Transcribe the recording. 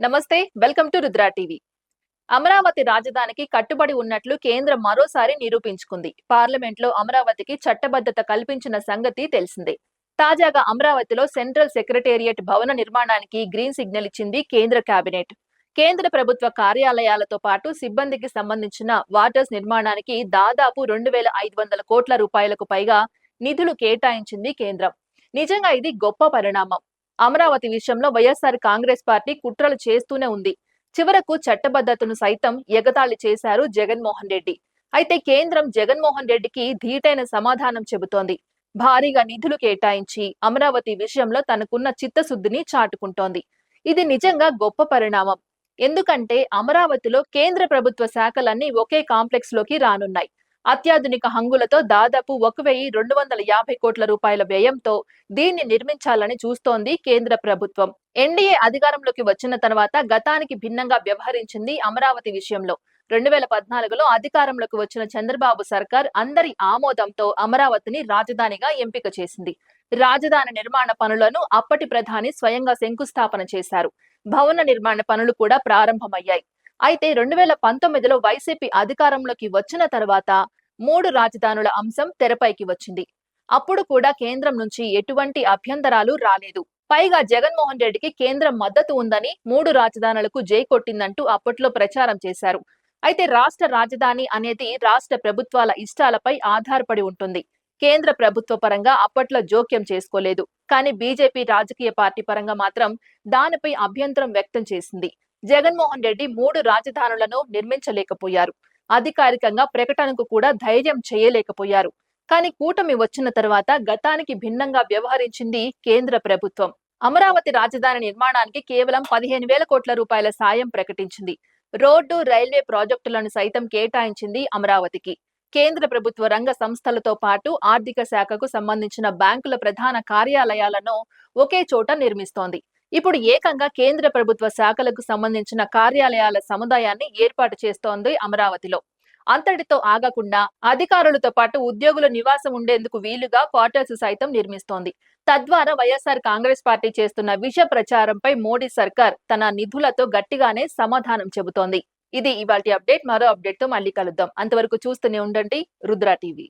నమస్తే, welcome to Rudra TV. Amaravati రాజధానికి కట్టుబడి ఉన్నట్లు కేంద్రం మరోసారి నిరూపించుకుంది. పార్లమెంట్లో అమరావతికి చట్టబద్ధత కల్పించిన సంగతి తెలిసిందే. తాజాగా అమరావతిలో సెంట్రల్ సెక్రటేరియట్ భవన నిర్మాణానికి గ్రీన్ సిగ్నల్ ఇచ్చింది కేంద్ర కేబినెట్. కేంద్ర ప్రభుత్వ కార్యాలయాలతో పాటు సిబ్బందికి సంబంధించిన వాటర్స్ నిర్మాణానికి దాదాపు 2,500 కోట్ల రూపాయలకు పైగా నిధులు కేటాయించింది కేంద్రం. నిజంగా ఇది గొప్ప పరిణామం. అమరావతి విషయంలో వైఎస్ఆర్ కాంగ్రెస్ పార్టీ కుట్రలు చేస్తూనే ఉంది. చివరకు చట్టబద్ధతను సైతం ఎగతాళి చేశారు జగన్మోహన్ రెడ్డి. అయితే కేంద్రం జగన్మోహన్ రెడ్డికి ధీటైన సమాధానం చెబుతోంది. భారీగా నిధులు కేటాయించి అమరావతి విషయంలో తనకున్న చిత్తశుద్ధిని చాటుకుంటోంది. ఇది నిజంగా గొప్ప పరిణామం. ఎందుకంటే అమరావతిలో కేంద్ర ప్రభుత్వ శాఖలన్నీ ఒకే కాంప్లెక్స్ లోకి రానున్నాయి. అత్యాధునిక హంగులతో దాదాపు 1,250 కోట్ల రూపాయల వ్యయంతో దీన్ని నిర్మించాలని చూస్తోంది కేంద్ర ప్రభుత్వం. ఎన్డీఏ అధికారంలోకి వచ్చిన తర్వాత గతానికి భిన్నంగా వ్యవహరించింది అమరావతి విషయంలో. 2014లో అధికారంలోకి వచ్చిన చంద్రబాబు సర్కార్ అందరి ఆమోదంతో అమరావతిని రాజధానిగా ఎంపిక చేసింది. రాజధాని నిర్మాణ పనులను అప్పటి ప్రధాని స్వయంగా శంకుస్థాపన చేశారు. భవన నిర్మాణ పనులు కూడా ప్రారంభమయ్యాయి. అయితే 2019లో వైసీపీ అధికారంలోకి వచ్చిన తర్వాత 3 రాజధానుల అంశం తెరపైకి వచ్చింది. అప్పుడు కూడా కేంద్రం నుంచి ఎటువంటి అభ్యంతరాలు రాలేదు. పైగా జగన్మోహన్ రెడ్డికి కేంద్రం మద్దతు ఉందని 3 రాజధానులకు జై కొట్టిందంటూ అప్పట్లో ప్రచారం చేశారు. అయితే రాష్ట్ర రాజధాని అనేది రాష్ట్ర ప్రభుత్వాల ఇష్టాలపై ఆధారపడి ఉంటుంది. కేంద్ర ప్రభుత్వ పరంగా అప్పట్లో జోక్యం చేసుకోలేదు. కానీ బీజేపీ రాజకీయ పార్టీ పరంగా మాత్రం దానిపై అభ్యంతరం వ్యక్తం చేసింది. జగన్మోహన్ రెడ్డి 3 రాజధానులను నిర్మించలేకపోయారు. అధికారికంగా ప్రకటనకు కూడా ధైర్యం చేయలేకపోయారు. కానీ కూటమి వచ్చిన తర్వాత గతానికి భిన్నంగా వ్యవహరించింది కేంద్ర ప్రభుత్వం. అమరావతి రాజధాని నిర్మాణానికి కేవలం 15,000 కోట్ల రూపాయల సాయం ప్రకటించింది. రోడ్డు, రైల్వే ప్రాజెక్టులను సైతం కేటాయించింది అమరావతికి. కేంద్ర ప్రభుత్వ రంగ సంస్థలతో పాటు ఆర్థిక శాఖకు సంబంధించిన బ్యాంకుల ప్రధాన కార్యాలయాలను ఒకే చోట నిర్మిస్తోంది. ఇప్పుడు ఏకంగా కేంద్ర ప్రభుత్వ శాఖలకు సంబంధించిన కార్యాలయాల సముదాయాన్ని ఏర్పాటు చేస్తోంది అమరావతిలో. అంతటితో ఆగకుండా అధికారులతో పాటు ఉద్యోగుల నివాసం ఉండేందుకు వీలుగా క్వార్టర్స్ సైతం నిర్మిస్తోంది. తద్వారా వైఎస్ఆర్ కాంగ్రెస్ పార్టీ చేస్తున్న విష ప్రచారంపై మోడీ సర్కార్ తన నిధులతో గట్టిగానే సమాధానం చెబుతోంది. ఇది ఇవాల్టి అప్డేట్. మరో అప్డేట్ తో మళ్ళీ కలుద్దాం. అంతవరకు చూస్తూనే ఉండండి రుద్రా టీవీ.